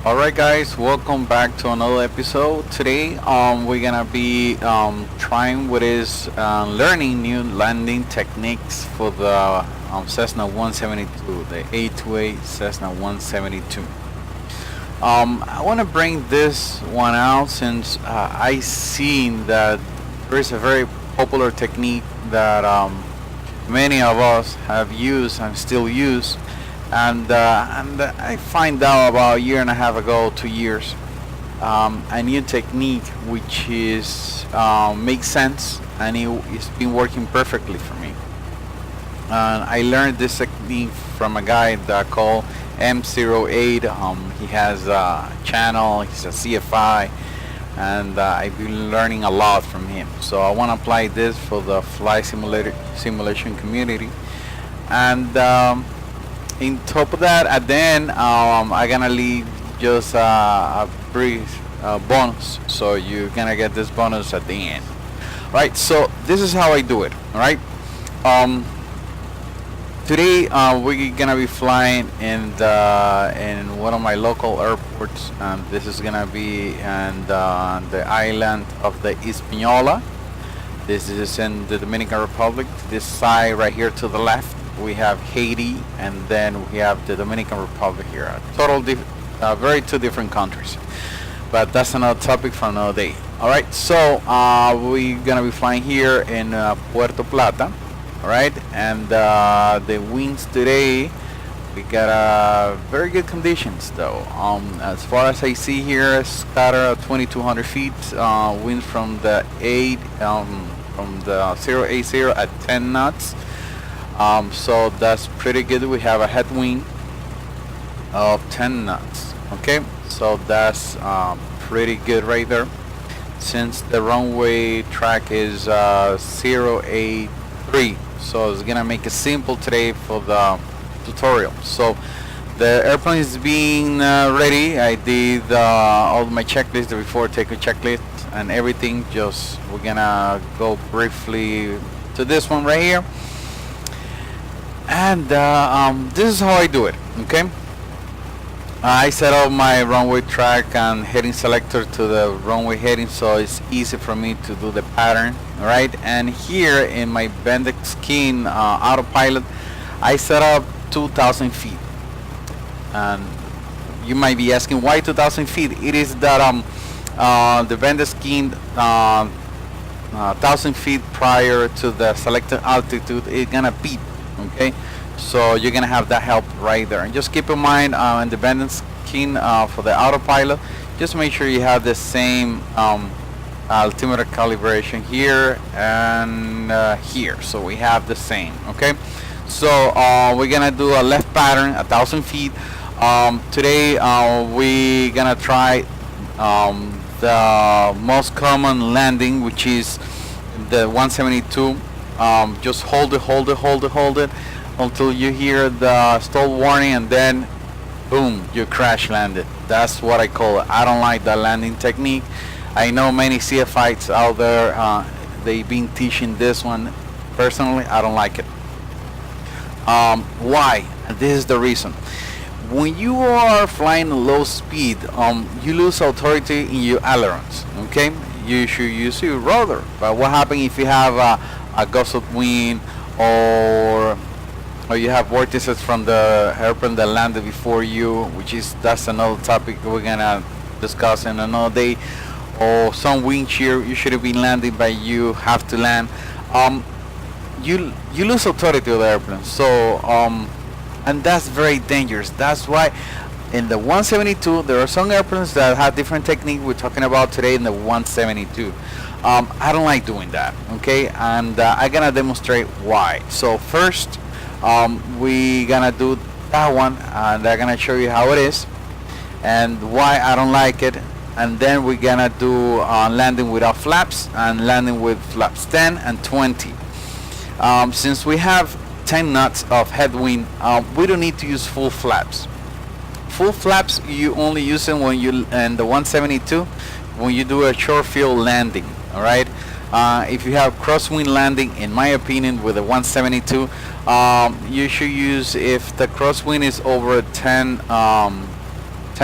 Alright guys, welcome back to another episode. Today we're gonna be trying what is learning new landing techniques for the Cessna 172, the A22A Cessna 172. I want to bring this one out since I seen that there is a very popular technique that many of us have used and still use, and I find out about a year and a half ago, 2 years, a new technique which is makes sense, and it's been working perfectly for me. And I learned this technique from a guy that called M08. He has a channel, he's a CFI, and I've been learning a lot from him. So I want to apply this for the flight simulation community. And in top of that, at the end, I'm gonna leave just a brief bonus. So you're gonna get this bonus at the end. Right. So this is how I do it. All right. Today we're gonna be flying in one of my local airports, and this is gonna be in the island of the Hispaniola. This is in the Dominican Republic. This side right here to the left, we have Haiti, and then we have the Dominican Republic here. Very two different countries, but that's another topic for another day. All right, so we're gonna be flying here in Puerto Plata. All right, and the winds today, we got very good conditions though. As far as I see here, scatter 2,200 feet, winds from the 080 at 10 knots. So that's pretty good. We have a headwind of 10 knots. Okay, so that's pretty good right there. Since the runway track is 083. So it's gonna make it simple today for the tutorial. So the airplane is being ready. I did all my checklists before taking checklist and everything. Just we're gonna go briefly to this one right here, and this is how I do it. Okay, I set up my runway track and heading selector to the runway heading, so it's easy for me to do the pattern. Right, and here in my Envtex skin autopilot, I set up 2,000 feet. And you might be asking why 2,000 feet. It is that the Envtex skin 1,000 feet prior to the selected altitude is gonna beep. Okay, so you're gonna have that help right there. And just keep in mind in the Envtex skin for the autopilot, just make sure you have the same altimeter calibration here and here, so we have the same. Okay, so we're gonna do a left pattern 1,000 feet. Today we're gonna try the most common landing, which is the 172. Just hold it until you hear the stall warning, and then boom, you crash landed. That's what I call it. I don't like that landing technique. I know many CFIs out there, they've been teaching this one. Personally, I don't like it. Why? This is the reason. When you are flying low speed, you lose authority in your ailerons. Okay, you should use your rudder. But what happens if you have a gust of wind, or you have vortices from the airplane that landed before you, that's another topic we're gonna discuss in another day. Or some wind shear, you should have been landing, but you have to land. You lose authority of the airplane. So and that's very dangerous. That's why in the 172 there are some airplanes that have different technique. We're talking about today in the 172. I don't like doing that. Okay, and I'm gonna demonstrate why. So first, we gonna do that one, and I'm gonna show you how it is and why I don't like it. And then we're gonna do landing without flaps and landing with flaps 10 and 20. Since we have 10 knots of headwind, we don't need to use full flaps. Full flaps you only use them when you in the 172 when you do a short field landing. All right. If you have crosswind landing, in my opinion, with a 172, you should use, if the crosswind is over 10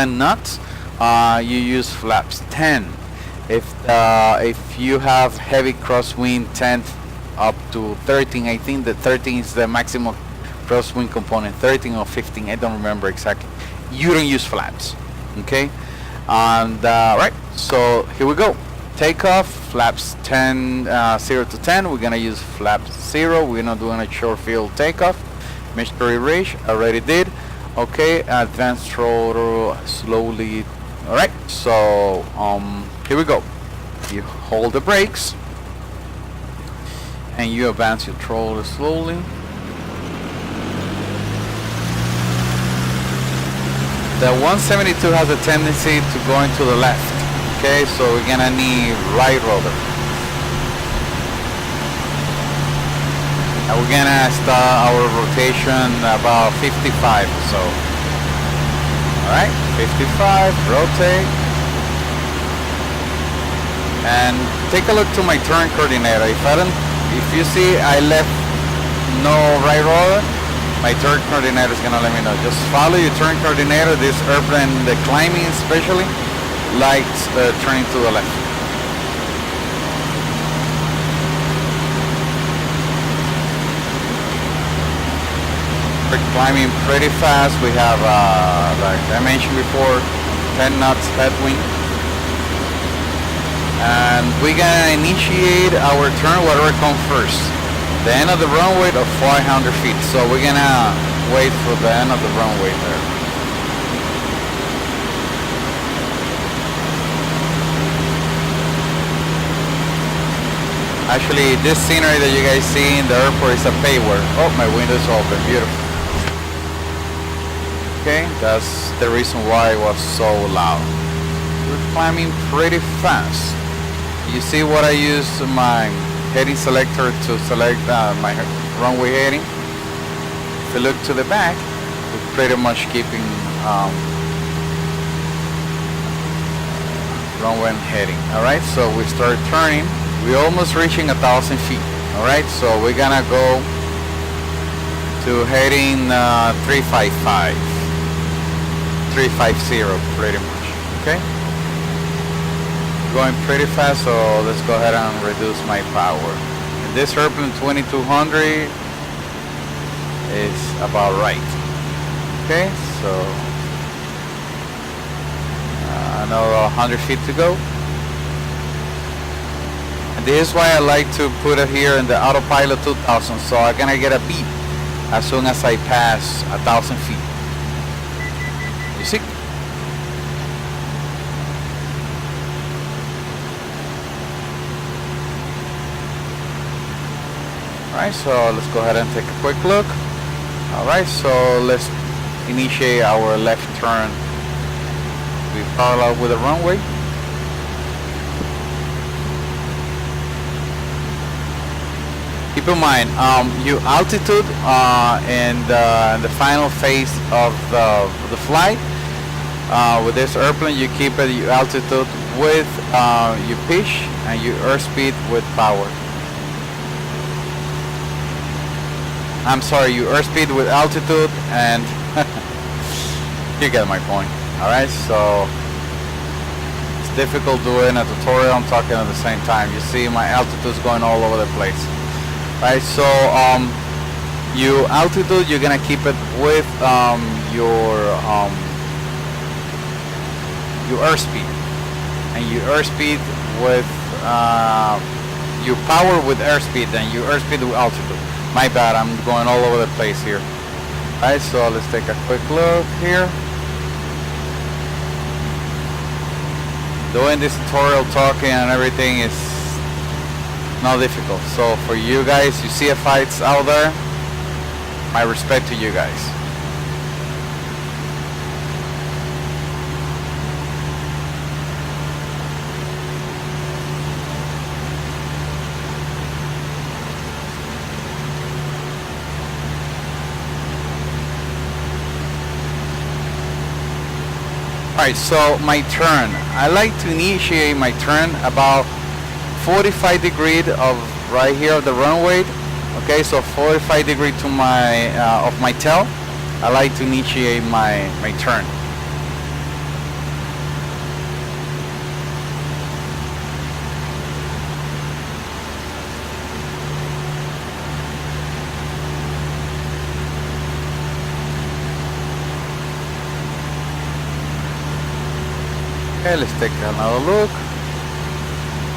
knots, you use flaps 10. If you have heavy crosswind 10 up to 13, I think that 13 is the maximum crosswind component, 13 or 15, I don't remember exactly. You don't use flaps, okay? And right, so here we go. Takeoff, flaps 10, 0 to 10. We're gonna use flap 0. We're not doing a short field takeoff. Mystery range, already did. Okay, advanced throttle, slowly. All right, so here we go. You hold the brakes and you advance your throttle slowly. The 172 has a tendency to go into the left. Okay, so we're gonna need right rudder. And we're gonna start our rotation about 55 or so. Alright, 55, rotate. And take a look to my turn coordinator. If you see I left no right rudder, my turn coordinator is gonna let me know. Just follow your turn coordinator. This airplane, the climbing especially, likes turning to the left. We're climbing pretty fast. We have, like I mentioned before, 10 knots headwind. And we're gonna initiate our turn whatever comes first. The end of the runway of 500 feet. So we're gonna wait for the end of the runway there. Actually, this scenery that you guys see in the airport is a payward. Oh, my window's open. Beautiful. Okay, that's the reason why it was so loud. We're climbing pretty fast. You see what I use my heading selector to select my runway heading. If you look to the back, we're pretty much keeping runway heading. Alright, so we start turning. We're almost reaching 1,000 feet. Alright, so we're gonna go to heading 355. 350 pretty much. Okay? Going pretty fast, so let's go ahead and reduce my power. And this airplane 2200 is about right. Okay, so another 100 feet to go. And this is why I like to put it here in the autopilot 2000, so I'm gonna get a beep as soon as I pass 1,000 feet. You see? Alright, so let's go ahead and take a quick look. Alright, so let's initiate our left turn. We parallel with the runway. Keep in mind, your altitude in the final phase of the flight with this airplane, you keep it your altitude with your pitch and your airspeed with power. I'm sorry, your airspeed with altitude, and you get my point. Alright, so it's difficult doing a tutorial and talking at the same time. You see my altitude is going all over the place. Right, so your altitude, you're gonna keep it with your airspeed, and your airspeed with your power with airspeed, and your airspeed with altitude. My bad, I'm going all over the place here. Alright, so let's take a quick look here. Doing this tutorial, talking and everything is not difficult. So for you guys, you see fights out there, my respect to you guys. Alright, so my turn. I like to initiate my turn about 45 degrees of right here of the runway. Okay, so 45 degrees to my of my tail. I like to initiate my turn. Okay, let's take another look.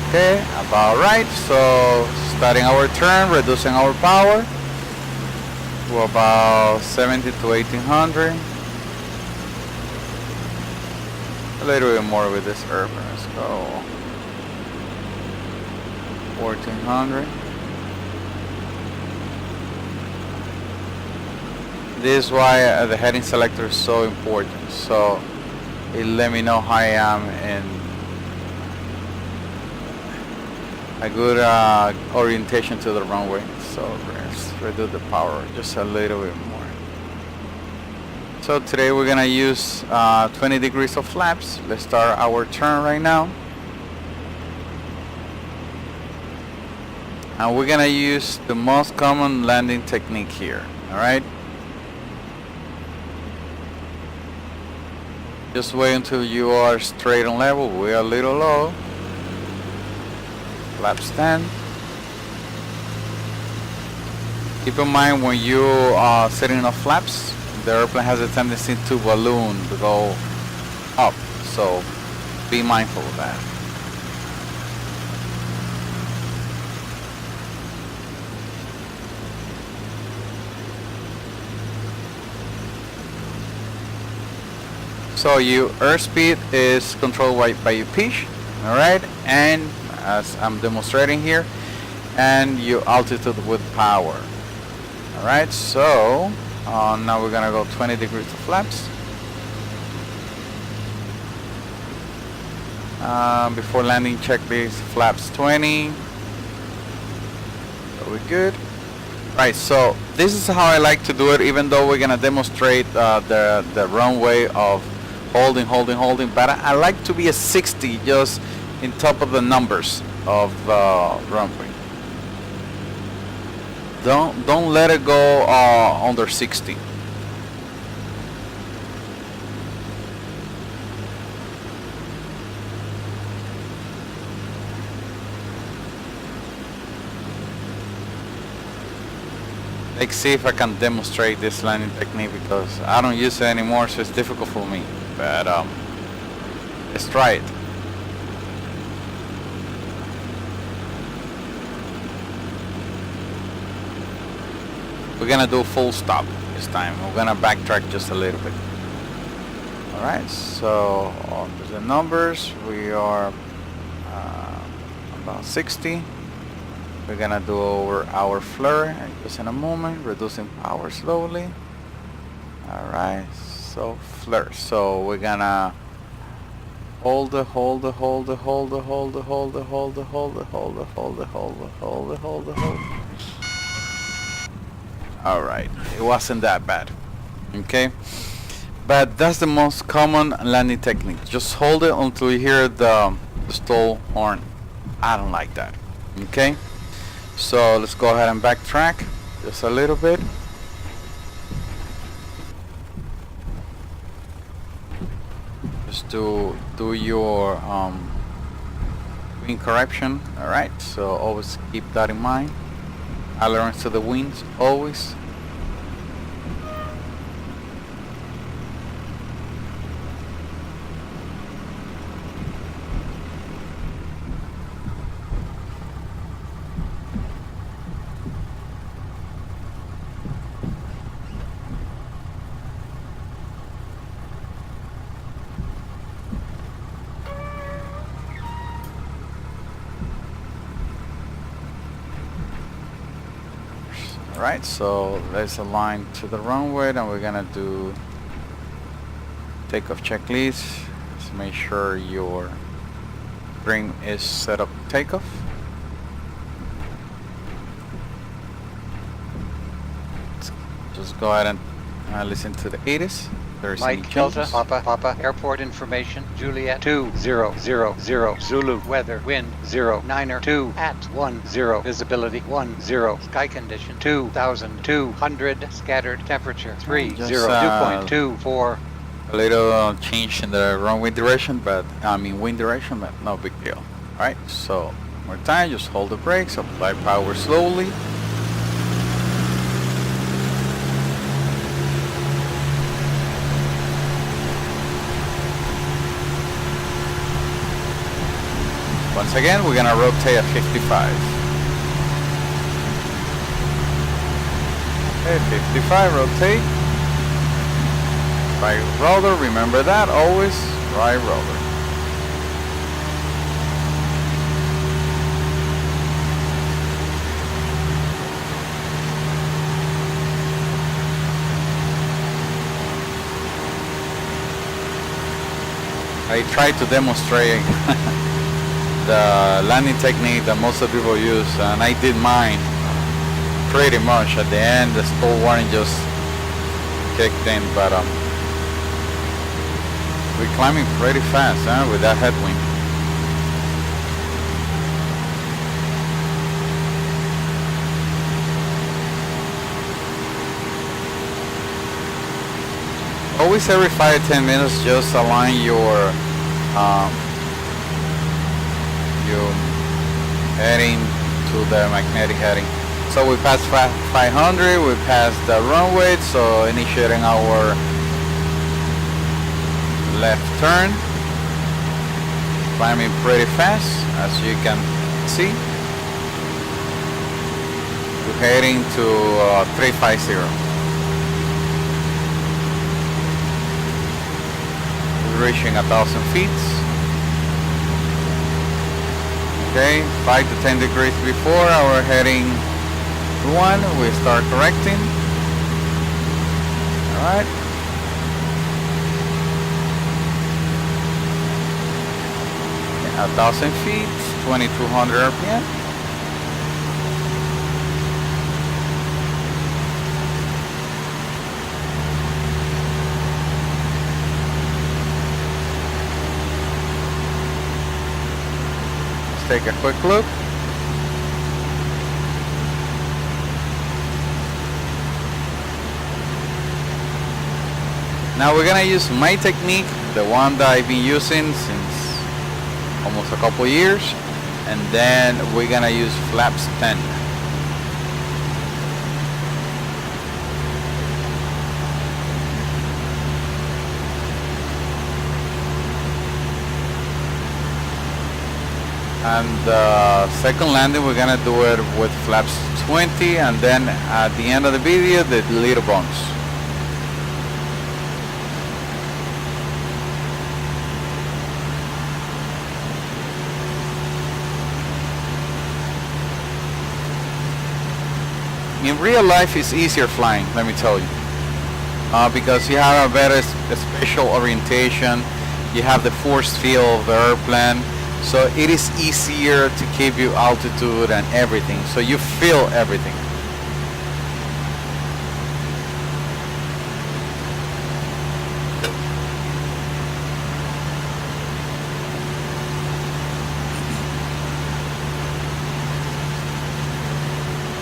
Okay, about right. So starting our turn, reducing our power to about 70 to 1800. A little bit more with this urban. Let's go 1400. This is why the heading selector is so important. So it let me know how I am in a good orientation to the runway. So let's reduce the power just a little bit more. So today we're gonna use 20 degrees of flaps. Let's start our turn right now. And we're gonna use the most common landing technique here. Alright? Just wait until you are straight on level. We are a little low. Flaps 10. Keep in mind when you are setting up flaps, the airplane has a tendency to balloon, to go up. So be mindful of that. So your airspeed is controlled by your pitch, alright, and as I'm demonstrating here, and your altitude with power. Alright, so now we're gonna go 20 degrees of flaps. Before landing, check these flaps 20. So we're good. Right, so this is how I like to do it, even though we're gonna demonstrate the runway of holding, but I like to be a 60 just in top of the numbers of runway. Don't let it go under 60. Let's see if I can demonstrate this landing technique because I don't use it anymore, so it's difficult for me. But let's try it. We're gonna do full stop this time. We're gonna backtrack just a little bit. Alright, so on the numbers, we are about 60. We're gonna do our flare just in a moment, reducing power slowly. Alright, so flare. So we're gonna hold it. Alright, it wasn't that bad. Okay, but that's the most common landing technique. Just hold it until you hear the stall horn. I don't like that. Okay, so let's go ahead and backtrack just a little bit. Just do your wind correction. Alright, so always keep that in mind. Ailerons to the wings always. Alright, so let's align to the runway, and we're gonna do takeoff checklist. Let's make sure your ring is set up to takeoff. Let's just go ahead and listen to the ATIS. There's Mike Delta Papa airport information Juliet 2000 Zulu weather wind 092 at 10 visibility 10 sky condition 2200 scattered temperature 30.24. A little change in the runway direction, but wind direction, but no big deal. Alright, so one more time, just hold the brakes, apply power slowly. Once again, we're gonna rotate at 55. Okay, 55, rotate. Right roller, remember that, always right roller. I tried to demonstrate the landing technique that most of the people use, and I did mine pretty much. At the end, the stall warning just kicked in, but we're climbing pretty fast, huh, with that headwind. Always every 5-10 minutes, just align your heading to the magnetic heading. So we passed 500, we passed the runway, so initiating our left turn. Climbing pretty fast, as you can see. We're heading to 350. Reaching 1,000 feet. Okay, 5 to 10 degrees before our heading 1, we start correcting. Alright. Yeah, 1,000 feet, 2,200 RPM. Take a quick look. Now we're gonna use my technique, the one that I've been using since almost a couple years, and then we're gonna use flaps 10. And the second landing, we're gonna do it with flaps 20, and then at the end of the video, the little bonus. In real life, it's easier flying, let me tell you, because you have a better spatial orientation, you have the force field of the airplane. So it is easier to keep you altitude and everything. So you feel everything.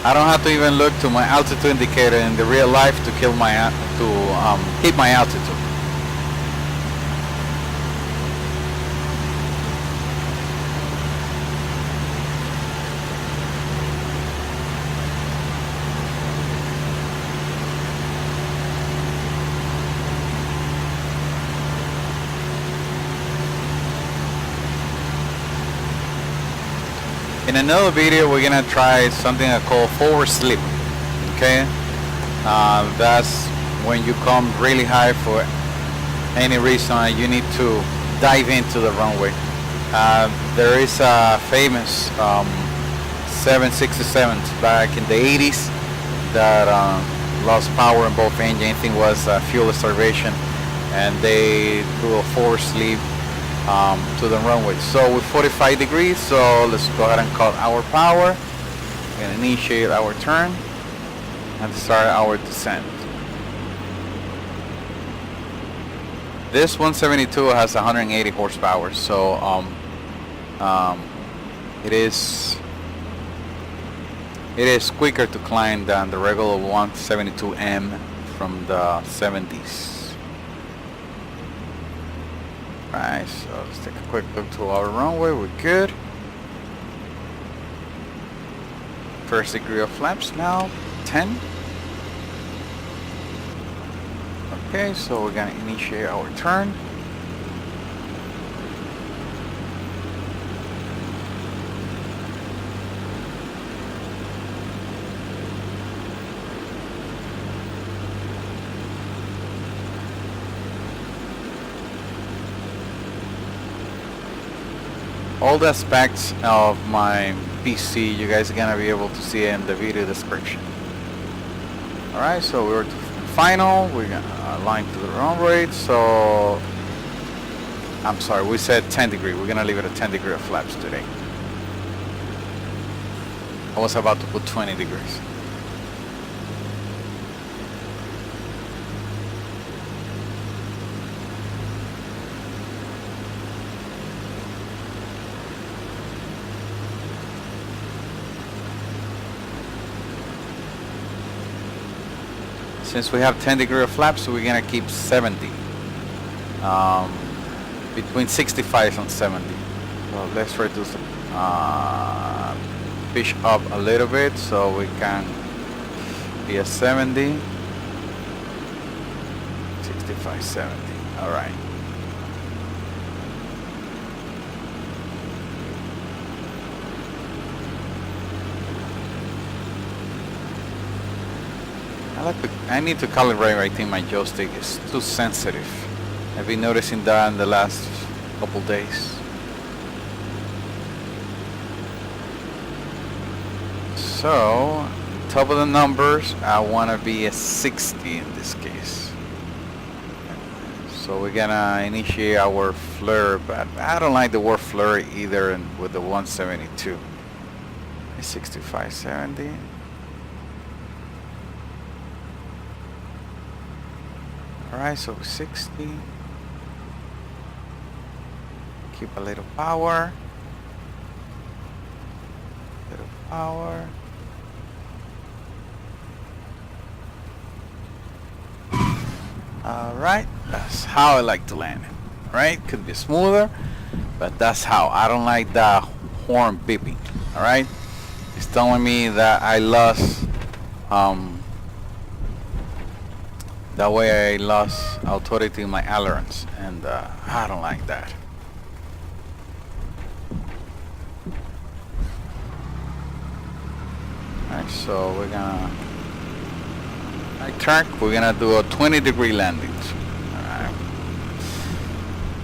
I don't have to even look to my altitude indicator in the real life to keep my altitude. In another video, we're gonna try something I call forward slip. Okay, that's when you come really high for any reason and you need to dive into the runway. There is a famous 767 back in the 80s that lost power in both engines. I think it was fuel starvation, and they do a forward slip to the runway. So with 45 degrees, so let's go ahead and cut our power and initiate our turn and start our descent. This 172 has 180 horsepower, so it is quicker to climb than the regular 172M from the 70s. Right, so let's take a quick look to our runway. We're good. First degree of flaps now, 10. Okay, so we're gonna initiate our turn. all the specs of my PC, you guys are gonna be able to see it in the video description. Alright, so we're to final, we're gonna align to the run rate, so I'm sorry, we said 10 degree, we're gonna leave it at 10 degree of flaps today. I was about to put 20 degrees. Since we have 10 degree of flaps, we're gonna keep 70. Between 65 and 70. So let's reduce the pitch up a little bit so we can be at 70. 65, 70. All right. I need to calibrate. I think my joystick is too sensitive. I've been noticing that in the last couple days. So, top of the numbers, I want to be a 60 in this case. So we're gonna initiate our flare, but I don't like the word flare either with the 172. 65, 70. Alright, so 60. Keep a little power. Little power. Alright, that's how I like to land it. Right? Could be smoother, but that's how. I don't like the horn beeping. Alright? It's telling me that I lost that way I lost authority in my ailerons, and I don't like that. Alright, so we're gonna right track, we're gonna do a 20 degree landing.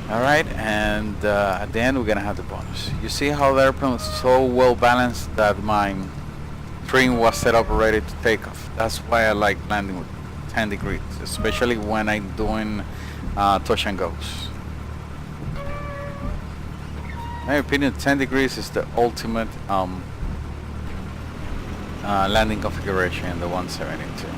Alright, and at the end we're gonna have the bonus. You see how the airplane is so well balanced that my trim was set up ready to take off. That's why I like landing with 10 degrees, especially when I'm doing touch and goes. In my opinion, 10 degrees is the ultimate landing configuration in the 172.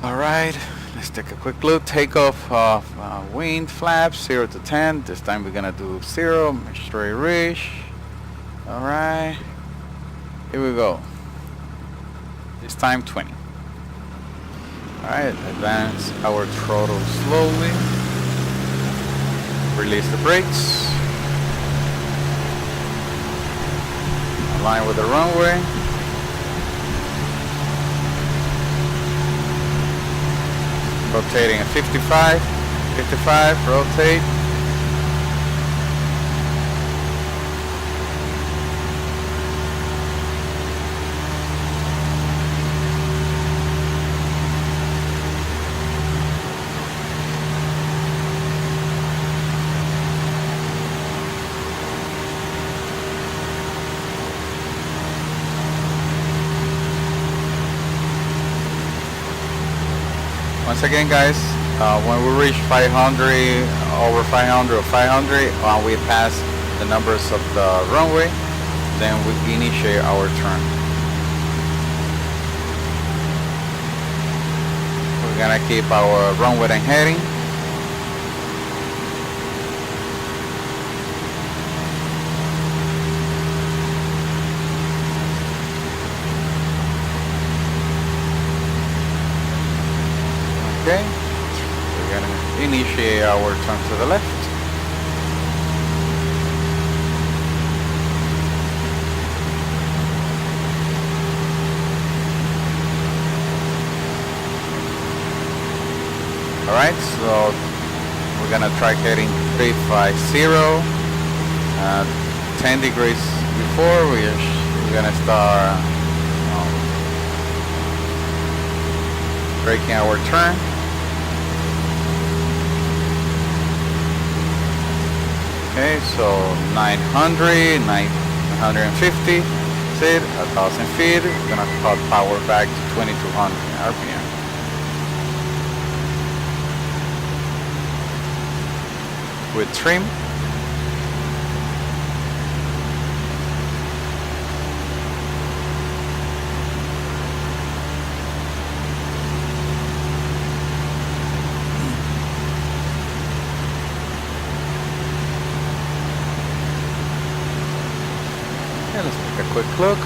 Alright, let's take a quick look. Takeoff of wing flaps 0 to 10. This time we're gonna do 0, make sure you reach. Alright, here we go. This time 20. Alright, advance our throttle slowly. Release the brakes. Align with the runway. Rotating at 55. 55, rotate. Once again, guys, when we reach 500, over 500 or 500, we pass the numbers of the runway, then we initiate our turn. We're gonna keep our runway and heading. Okay, we're gonna initiate our turn to the left. Alright, so we're gonna try heading 350, 10 degrees before we're gonna start Breaking our turn. Okay, so 900, 950, that's it, 1,000 feet. We're gonna cut power back to 2200 RPM. With trim. Okay, let's take a quick look.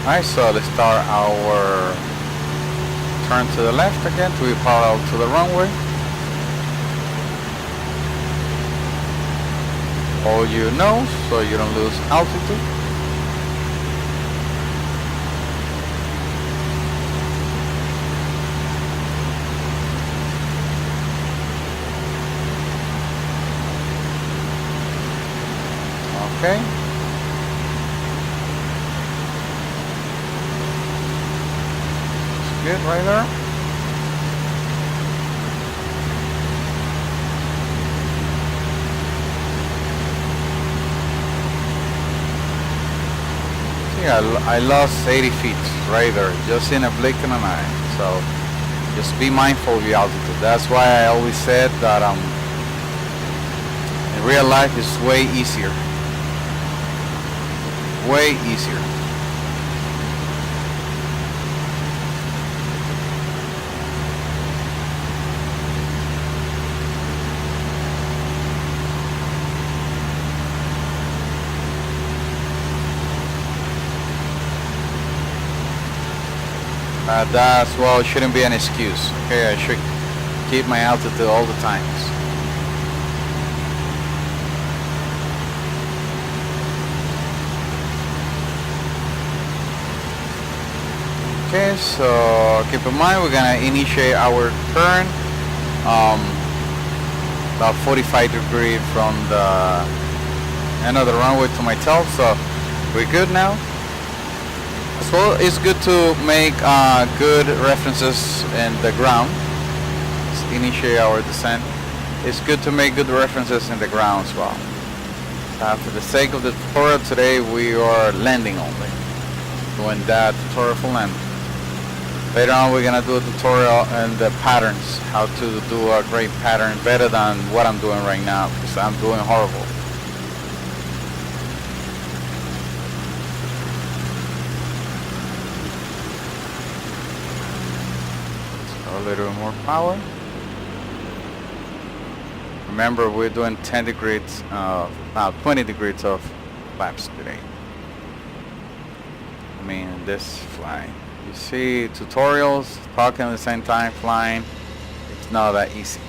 Alright, so let's start our turn to the left again to be parallel to the runway. Hold your nose so you don't lose altitude. Okay. That's good right there. I lost 80 feet right there, just in a blink of an eye. So just be mindful of your altitude. That's why I always said that in real life it's way easier. Way easier. That's, well, it shouldn't be an excuse. Okay, I should keep my altitude all the times. Okay, so keep in mind we're gonna initiate our turn about 45 degrees from the end of the runway to my tail, so we're good now. As well, it's good to make good references in the ground. Let's initiate our descent. It's good to make good references in the ground as well. For the sake of the tutorial today, we are landing only. Doing that tutorial for landing. Later on, we're gonna do a tutorial and the patterns, how to do a great pattern better than what I'm doing right now, because I'm doing horrible. A little more power. Remember, we're doing 10 degrees, 20 degrees of flaps today. I mean, this flying. You see tutorials, talking at the same time, flying. It's not that easy.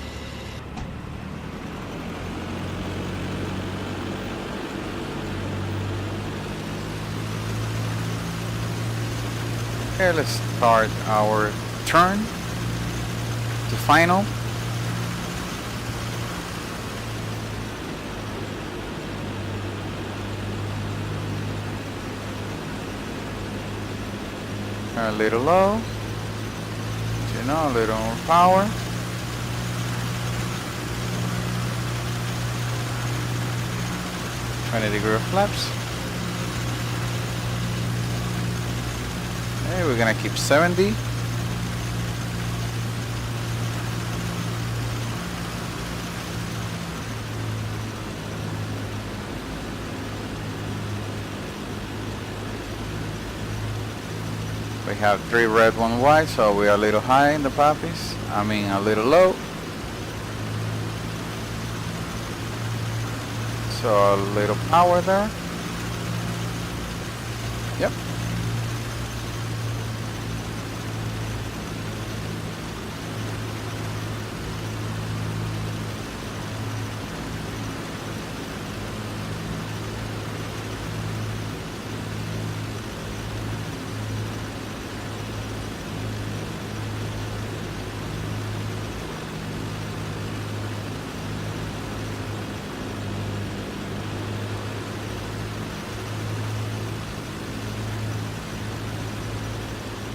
Okay, let's start our turn to final. A little low, you know, a little more power. -20-degree flaps. Okay, we're gonna keep 70. We have 3 red, 1 white, so we are a little high in the poppies. I mean, a little low. So a little power there. Yep.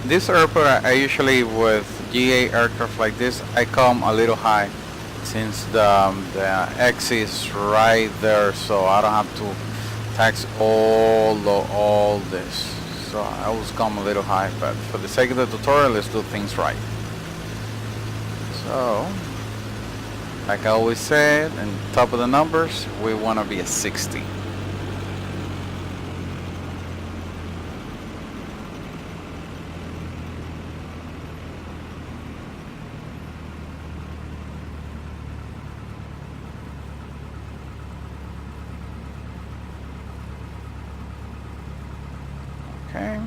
This airport, I usually with GA aircraft like this, I come a little high since the X is right there, so I don't have to tax all this. So I always come a little high, but for the sake of the tutorial, let's do things right. So, like I always said, on top of the numbers, we want to be at 60. Okay.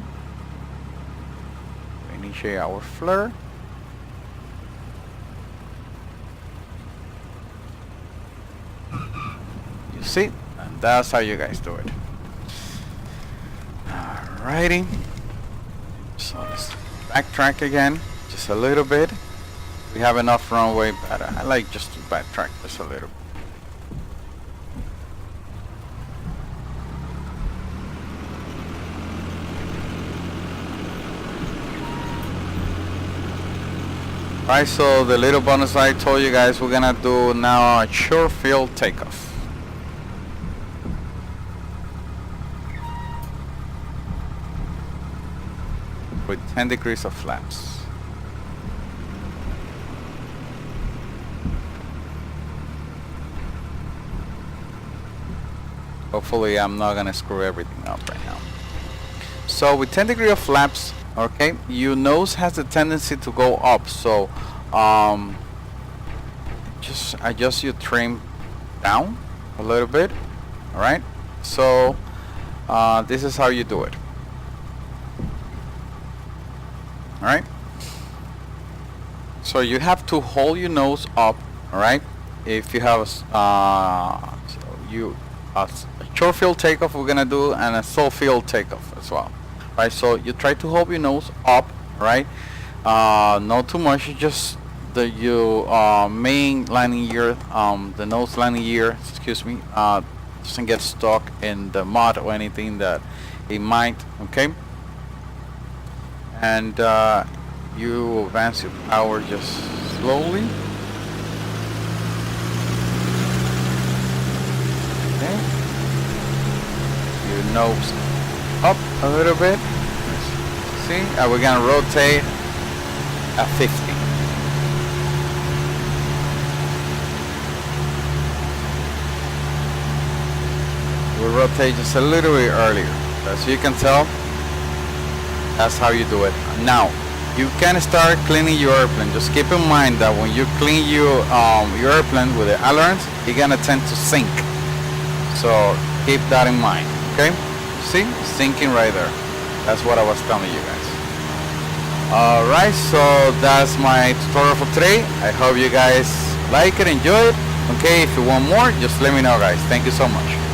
We initiate our flare. You see? And that's how you guys do it. Alrighty. So let's backtrack again, just a little bit. We have enough runway, but I like just to backtrack just a little bit. Alright, so the little bonus I told you guys, we're gonna do now a short field takeoff. With 10 degrees of flaps. Hopefully I'm not gonna screw everything up right now. So with 10 degrees of flaps, okay, your nose has a tendency to go up, so just adjust your trim down a little bit. All right, so this is how you do it. All right, so you have to hold your nose up. All right, if you have a short field takeoff, we're gonna do, and a slow field takeoff as well. Right, so you try to hold your nose up, right? Not too much, just the main landing gear, the nose landing gear, excuse me, doesn't get stuck in the mud or anything that it might, okay? And you advance your power just slowly. Okay. Your nose up a little bit. See, we're gonna rotate at 50. We'll rotate just a little bit earlier. As you can tell, that's how you do it. Now, you can start cleaning your airplane. Just keep in mind that when you clean your airplane with the ailerons, you're gonna tend to sink. So keep that in mind, okay? See, sinking right there. That's what I was telling you guys. Alright, so that's my tutorial for today. I hope you guys like it, enjoy it. Okay, if you want more, just let me know, guys. Thank you so much.